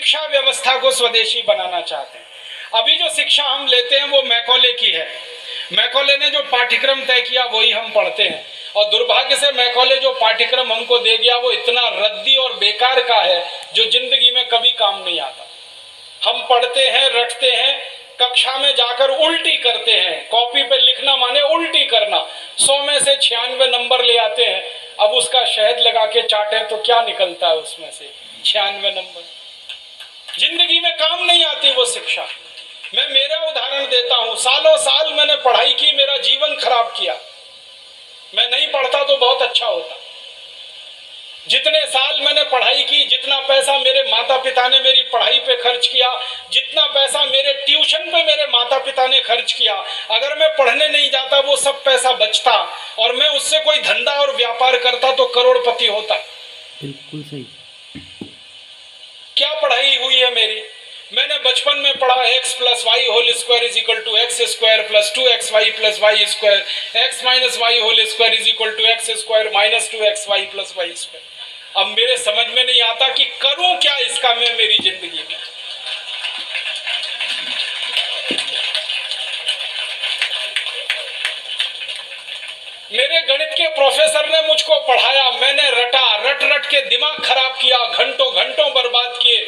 शिक्षा व्यवस्था को स्वदेशी बनाना चाहते हैं। अभी जो शिक्षा हम लेते हैं वो मैकॉले की है। मैकॉले ने जो पाठ्यक्रम तय किया वही हम पढ़ते हैं, और दुर्भाग्य से मैकॉले जो पाठ्यक्रम हमको दे गया वो इतना रद्दी और बेकार का है जो जिंदगी में कभी काम नहीं आता। हम पढ़ते हैं, रटते हैं, कक्षा में जाकर उल्टी करते हैं। कॉपी पे लिखना माने उल्टी करना। 100 में से 96 नंबर ले आते हैं। अब उसका शहद लगा के चाटे तो क्या निकलता है उसमें से? 96 नंबर। जिंदगी में काम नहीं आती वो शिक्षा। मैं मेरा उदाहरण देता हूं, सालों साल मैंने पढ़ाई की, मेरा जीवन खराब किया। मैं नहीं पढ़ता तो बहुत अच्छा होता। जितने साल मैंने पढ़ाई की, जितना पैसा मेरे माता पिता ने मेरी पढ़ाई पे खर्च किया, जितना पैसा मेरे ट्यूशन पे मेरे माता पिता ने खर्च किया, अगर मैं पढ़ने नहीं जाता वो सब पैसा बचता और मैं उससे कोई धंधा और व्यापार करता तो करोड़पति होता। बिल्कुल सही। क्या पढ़ाई हुई है मेरी? मैंने बचपन में पढ़ा x plus Y whole square is equal to X square plus 2xy plus Y square, x minus Y whole square is equal to X square minus 2xy plus Y square. अब मेरे समझ में नहीं आता कि करूं क्या इसका मैं मेरी जिंदगी में। मेरे गणित के प्रोफेसर ने मुझको पढ़ाया, मैंने रटा, रट रट के दिमाग खराब किया, घंटों घंटों बर्बाद किए,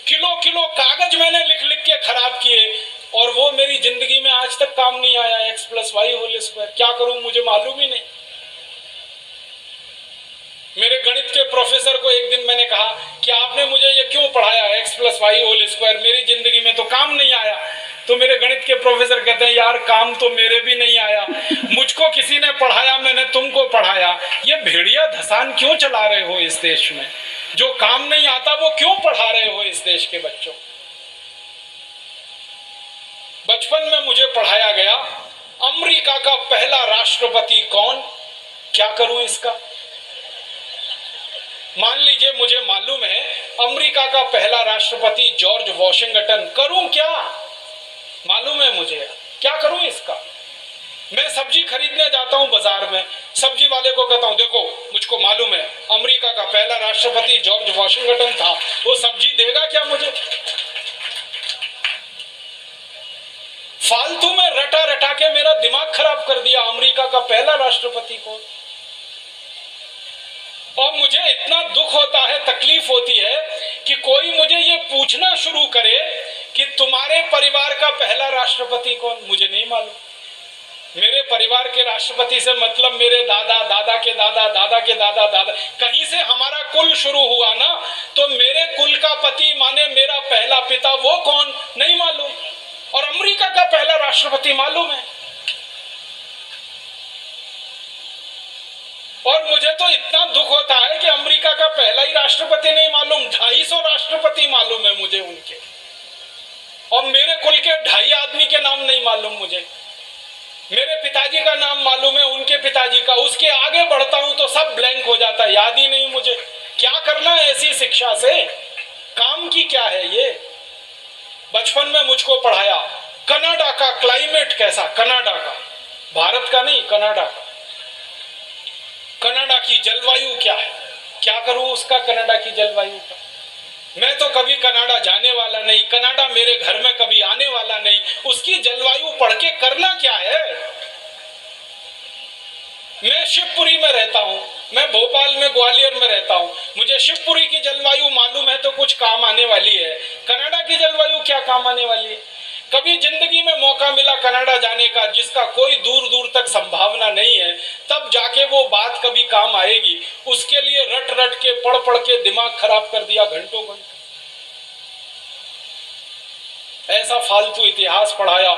किलो किलो कागज मैंने लिख लिख के खराब किए, और वो मेरी जिंदगी में आज तक काम नहीं आया। x plus Y whole square क्या करूं मुझे मालूम ही नहीं। मेरे गणित के प्रोफेसर को एक दिन मैंने कहा कि आपने मुझे ये क्यों पढ़ाया x plus Y whole square, मेरी जिंदगी में तो काम नहीं आया। तो मेरे गणित के प्रोफेसर कहते हैं, यार काम तो मेरे भी नहीं आया, मुझको किसी ने पढ़ाया, मैंने तुमको पढ़ाया। ये भेड़िया धसान क्यों चला रहे हो इस देश में? जो काम नहीं आता वो क्यों पढ़ा रहे हो इस देश के बच्चों? बचपन में मुझे पढ़ाया गया अमेरिका का पहला राष्ट्रपति कौन, क्या करूं इसका? मान लीजिए मुझे मालूम है अमेरिका का पहला राष्ट्रपति जॉर्ज वॉशिंगटन, करूं क्या? मालूम है मुझे, क्या करूं इसका? मैं सब्जी खरीदने जाता हूं बाजार में, सब्जी वाले को कहता हूं देखो मुझको मालूम है अमेरिका का पहला राष्ट्रपति जॉर्ज वॉशिंगटन था, वो सब्जी देगा क्या मुझे? फालतू में रटा रटा के मेरा दिमाग खराब कर दिया। अमेरिका का पहला राष्ट्रपति कौन? और मुझे इतना दुख होता है, तकलीफ होती है कि कोई मुझे ये पूछना शुरू करे कि तुम्हारे परिवार का पहला राष्ट्रपति कौन? मुझे नहीं मालूम। मेरे परिवार के राष्ट्रपति से मतलब मेरे दादा, दादा के दादा, दादा के दादा, दादा, कहीं से हमारा कुल शुरू हुआ ना, तो मेरे कुल का पति माने मेरा पहला पिता, वो कौन नहीं मालूम। और अमेरिका का पहला राष्ट्रपति मालूम है। और मुझे तो इतना दुख होता है कि अमेरिका का पहला ही राष्ट्रपति नहीं मालूम, 250 राष्ट्रपति मालूम है मुझे उनके, और मेरे कुल के 2.5 आदमी के नाम नहीं मालूम मुझे। मेरे पिताजी का नाम मालूम है, उनके पिताजी का, उसके आगे बढ़ता हूं तो सब ब्लैंक हो जाता है, याद ही नहीं मुझे। क्या करना है ऐसी शिक्षा से? काम की क्या है ये? बचपन में मुझको पढ़ाया कनाडा का क्लाइमेट कैसा, कनाडा का, भारत का नहीं, कनाडा का। कनाडा की जलवायु क्या है, क्या करूं उसका कनाडा की जलवायु का? मैं तो कभी कनाडा जाने वाला नहीं, कनाडा मेरे घर में कभी आने वाला नहीं, उसकी जलवायु पढ़ के करना क्या है? मैं शिवपुरी में रहता हूं, मैं भोपाल में, ग्वालियर में रहता हूं, मुझे शिवपुरी की जलवायु मालूम है तो कुछ काम आने वाली है, कनाडा की जलवायु क्या काम आने वाली है? कभी जिंदगी में मौका मिला कनाडा जाने का, जिसका कोई दूर दूर तक संभावना नहीं है, तब जाके वो बात कभी काम आएगी। उसके लिए रट रट के, पढ़ पढ़ के दिमाग खराब कर दिया घंटों घंटों। ऐसा फालतू इतिहास पढ़ाया।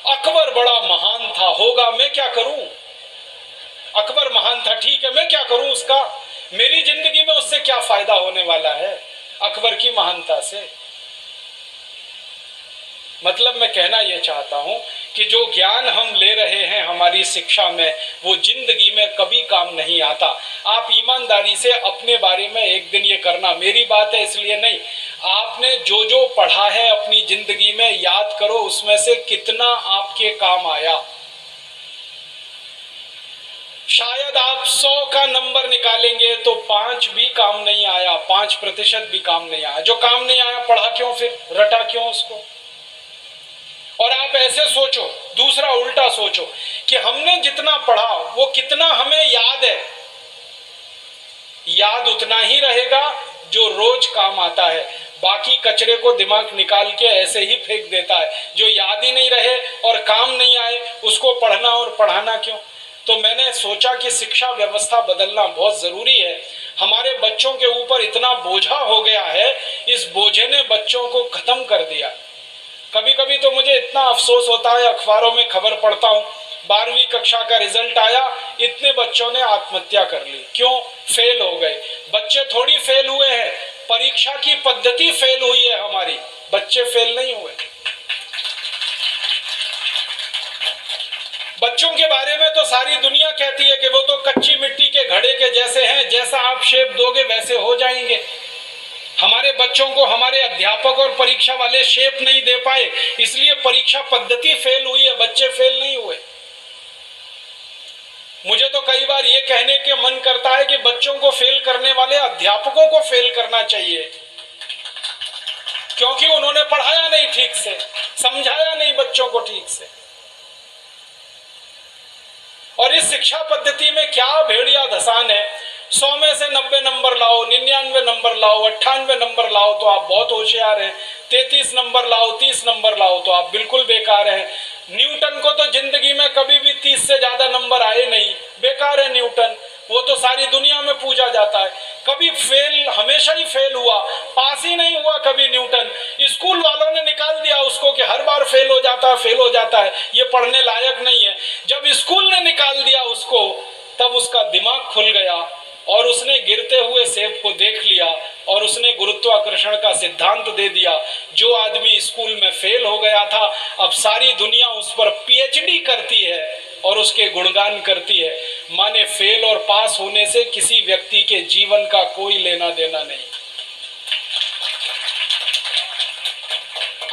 अकबर बड़ा महान था, होगा, मैं क्या करूं? अकबर महान था, ठीक है, मैं क्या करूं उसका? मेरी जिंदगी में उससे क्या फायदा होने वाला है अकबर की महानता से? मतलब मैं कहना यह चाहता हूं कि जो ज्ञान हम ले रहे हैं हमारी शिक्षा में, वो जिंदगी में कभी काम नहीं आता। आप ईमानदारी से अपने बारे में एक दिन ये करना, मेरी बात है इसलिए नहीं, आपने जो जो पढ़ा है अपनी जिंदगी में याद करो, उसमें से कितना आपके काम आया। शायद आप 100 का नंबर निकालेंगे तो 5 भी काम नहीं आया, 5% भी काम नहीं आया। जो काम नहीं आया पढ़ा क्यों, फिर रटा क्यों उसको? और आप ऐसे सोचो, दूसरा उल्टा सोचो कि हमने जितना पढ़ा वो कितना हमें याद है। याद उतना ही रहेगा जो रोज काम आता है, बाकी कचरे को दिमाग निकाल के ऐसे ही फेंक देता है। जो याद ही नहीं रहे और काम नहीं आए उसको पढ़ना और पढ़ाना क्यों? तो मैंने सोचा कि शिक्षा व्यवस्था बदलना बहुत जरूरी है। हमारे बच्चों के ऊपर इतना बोझा हो गया है, इस बोझे ने बच्चों को खत्म कर दिया। कभी कभी तो मुझे इतना अफसोस होता है, अखबारों में खबर पढ़ता हूँ 12वीं कक्षा का रिजल्ट आया, इतने बच्चों ने आत्महत्या कर ली। क्यों? फेल हो गए। बच्चे थोड़ी फेल हुए हैं, परीक्षा की पद्धति फेल हुई है हमारी, बच्चे फेल नहीं हुए। बच्चों के बारे में तो सारी दुनिया कहती है कि वो तो कच्ची मिट्टी के घड़े के जैसे हैं, जैसा आप शेप दोगे वैसे हो जाएंगे। हमारे बच्चों को हमारे अध्यापक और परीक्षा वाले शेप नहीं दे पाए, इसलिए परीक्षा पद्धति फेल हुई है, बच्चे फेल नहीं हुए। मुझे तो कई बार ये कहने के मन करता है कि बच्चों को फेल करने वाले अध्यापकों को फेल करना चाहिए, क्योंकि उन्होंने पढ़ाया नहीं ठीक से, समझाया नहीं बच्चों को ठीक से। और इस शिक्षा पद्धति में क्या भेड़िया धसान है, 100 में से 90 नंबर लाओ, 99 नंबर लाओ, 98 नंबर लाओ तो आप बहुत होशियार हैं, 33 नंबर लाओ, 30 नंबर लाओ तो आप बिल्कुल बेकार हैं। न्यूटन को तो जिंदगी में कभी भी 30 से ज्यादा नंबर आए नहीं, बेकार है न्यूटन, वो तो सारी दुनिया में पूजा जाता है। कभी फेल, हमेशा ही फेल हुआ, पास ही नहीं हुआ कभी न्यूटन। स्कूल वालों ने निकाल दिया उसको कि हर बार फेल हो जाता है, ये पढ़ने लायक नहीं है। जब स्कूल ने निकाल दिया उसको, तब उसका दिमाग खुल गया और उसने गिरते हुए सेब को देख लिया और उसने गुरुत्वाकर्षण का सिद्धांत दे दिया। जो आदमी स्कूल में फेल हो गया था, अब सारी दुनिया उस पर पीएचडी करती है और उसके गुणगान करती है। माने फेल और पास होने से किसी व्यक्ति के जीवन का कोई लेना देना नहीं।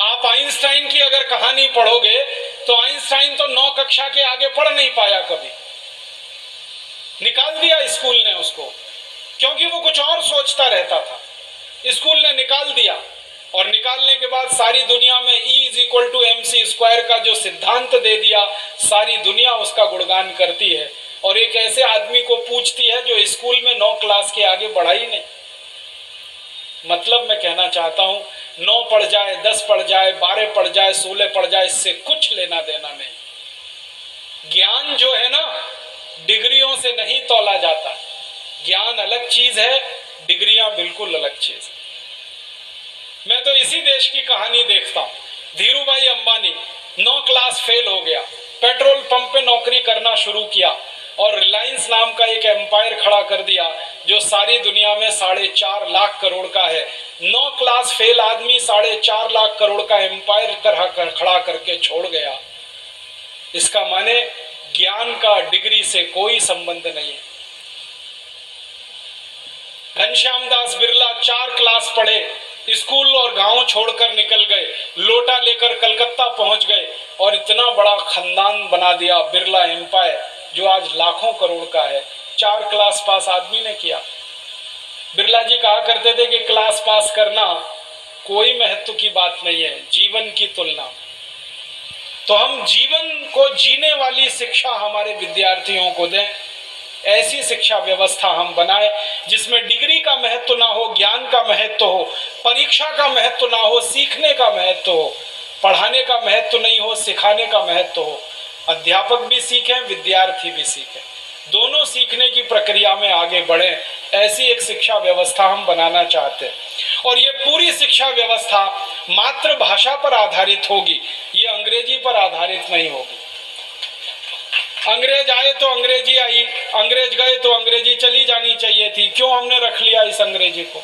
आप आइंस्टाइन की अगर कहानी पढ़ोगे तो आइंस्टाइन तो 9 कक्षा के आगे पढ़ नहीं पाया, कभी निकाल दिया स्कूल ने उसको, क्योंकि वो कुछ और सोचता रहता था। स्कूल ने निकाल दिया और निकालने के बाद सारी दुनिया में E=mc² का जो सिद्धांत दे दिया, सारी दुनिया उसका गुणगान करती है। और एक ऐसे आदमी को पूछती है जो स्कूल में 9 क्लास के आगे बढ़ा ही नहीं। मतलब मैं कहना चाहता हूं, 9 पढ़ जाए, 10 पढ़ जाए, 12 पढ़ जाए, 16 पढ़ जाए, इससे कुछ लेना देना नहीं। ज्ञान जो है ना, डिग्रियों से नहीं तौला जाता। ज्ञान अलग चीज है, डिग्रियां बिल्कुल अलग चीज। मैं तो इसी देश की कहानी देखता हूं। धीरूभाई अंबानी 9 क्लास फेल हो गया, पेट्रोल पंप पे नौकरी करना शुरू किया और रिलायंस नाम का एक एम्पायर खड़ा कर दिया जो सारी दुनिया में 4.5 लाख करोड़ का है। 9 क्लास फेल आदमी 4.5 लाख करोड़ का एम्पायर खड़ा करके छोड़ गया। इसका माने ज्ञान का डिग्री से कोई संबंध नहीं है। घनश्याम दास बिरला 4 क्लास पढ़े, स्कूल और गांव छोड़कर निकल गए, लोटा लेकर कलकत्ता पहुंच गए और इतना बड़ा खानदान बना दिया, बिरला एम्पायर, जो आज लाखों करोड़ का है। 4 क्लास पास आदमी ने किया। बिरला जी कहा करते थे कि क्लास पास करना कोई महत्व की बात नहीं है, जीवन की तुलना। तो हम जीवन को जीने वाली शिक्षा हमारे विद्यार्थियों को दें, ऐसी शिक्षा व्यवस्था हम बनाएं जिसमें डिग्री का महत्व ना हो, ज्ञान का महत्व हो, परीक्षा का महत्व ना हो, सीखने का महत्व हो। पढ़ाने का महत्व नहीं हो, सिखाने का महत्व हो। अध्यापक भी सीखें, विद्यार्थी भी सीखें, दोनों सीखने की प्रक्रिया में आगे बढ़ें। ऐसी एक शिक्षा व्यवस्था हम बनाना चाहते हैं और ये पूरी शिक्षा व्यवस्था मातृभाषा पर आधारित होगी, ये अंग्रेजी पर आधारित नहीं होगी। अंग्रेज आए तो अंग्रेजी आई, अंग्रेज गए तो अंग्रेजी चली जानी चाहिए थी। क्यों हमने रख लिया इस अंग्रेजी को?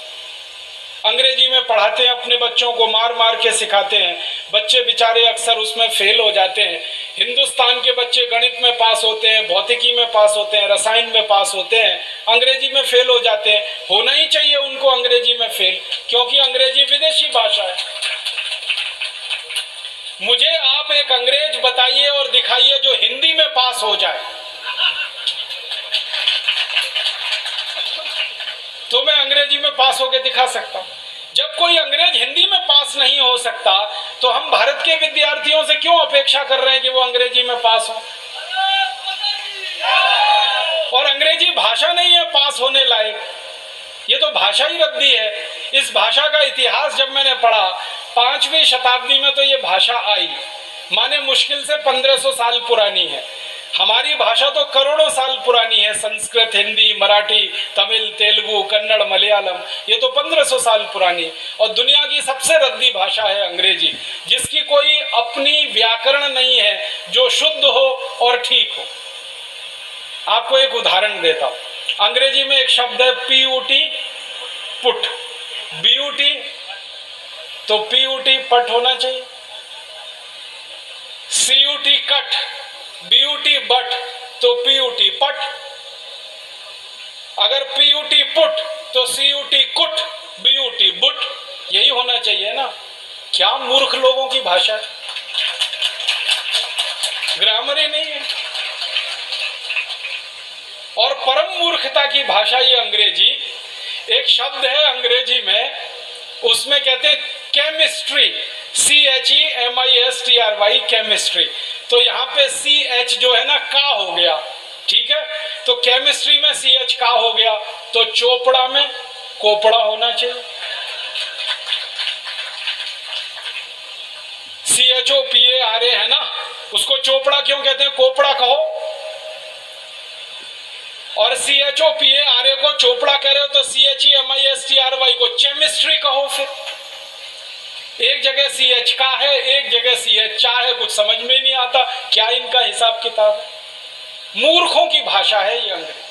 अंग्रेजी में पढ़ाते हैं अपने बच्चों को, मार मार के सिखाते हैं, बच्चे बेचारे अक्सर उसमें फेल हो जाते हैं। हिंदुस्तान के बच्चे गणित में पास होते हैं, भौतिकी में पास होते हैं, रसायन में पास होते हैं, अंग्रेजी में फेल हो जाते हैं। होना ही चाहिए उनको अंग्रेजी में फेल, क्योंकि अंग्रेजी विदेशी भाषा है। मुझे आप एक अंग्रेज बताइए और दिखाइए जो हिंदी में पास हो जाए। तो मैं अंग्रेजी में पास होकर दिखा सकता हूं। जब कोई अंग्रेज हिंदी में पास नहीं हो सकता तो हम भारत के विद्यार्थियों से क्यों अपेक्षा कर रहे हैं कि वो अंग्रेजी में पास हो? और अंग्रेजी भाषा नहीं है पास होने लायक, ये तो भाषा ही रद्दी है। इस भाषा का इतिहास जब मैंने पढ़ा 5वीं शताब्दी में तो ये भाषा आई, माने मुश्किल से 1500 साल पुरानी है। हमारी भाषा तो करोड़ों साल पुरानी है, संस्कृत, हिंदी, मराठी, तमिल, तेलुगु, कन्नड़, मलयालम, ये तो 1500 साल पुरानी। और दुनिया की सबसे रद्दी भाषा है अंग्रेजी, जिसकी कोई अपनी व्याकरण नहीं है जो शुद्ध हो और ठीक हो। आपको एक उदाहरण देता हूं। अंग्रेजी में एक शब्द है PUT, पुट, BUT, तो PUT पट होना चाहिए। CUT कट, BUT बट, तो PUT पट। अगर PUT पुट तो CUT कुट, BUT बुट, यही होना चाहिए ना। क्या मूर्ख लोगों की भाषा है, ग्रामर ही नहीं है। और परम मूर्खता की भाषा ये अंग्रेजी। एक शब्द है अंग्रेजी में, उसमें कहते हैं केमिस्ट्री, CHEMISTRY, केमिस्ट्री। तो यहाँ पे CH जो है ना का हो गया, ठीक है। तो केमिस्ट्री में CH का हो गया, तो चोपड़ा में कोपड़ा होना चाहिए। CHOPARA है ना, उसको चोपड़ा क्यों कहते हैं, कोपड़ा कहो। और CHOPARA को चोपड़ा कह रहे हो तो CHEMISTRY को केमिस्ट्री कहो। फिर एक जगह CH का है, एक जगह CH चा है, कुछ समझ में नहीं आता क्या इनका हिसाब किताब है। मूर्खों की भाषा है ये अंग्रेजी।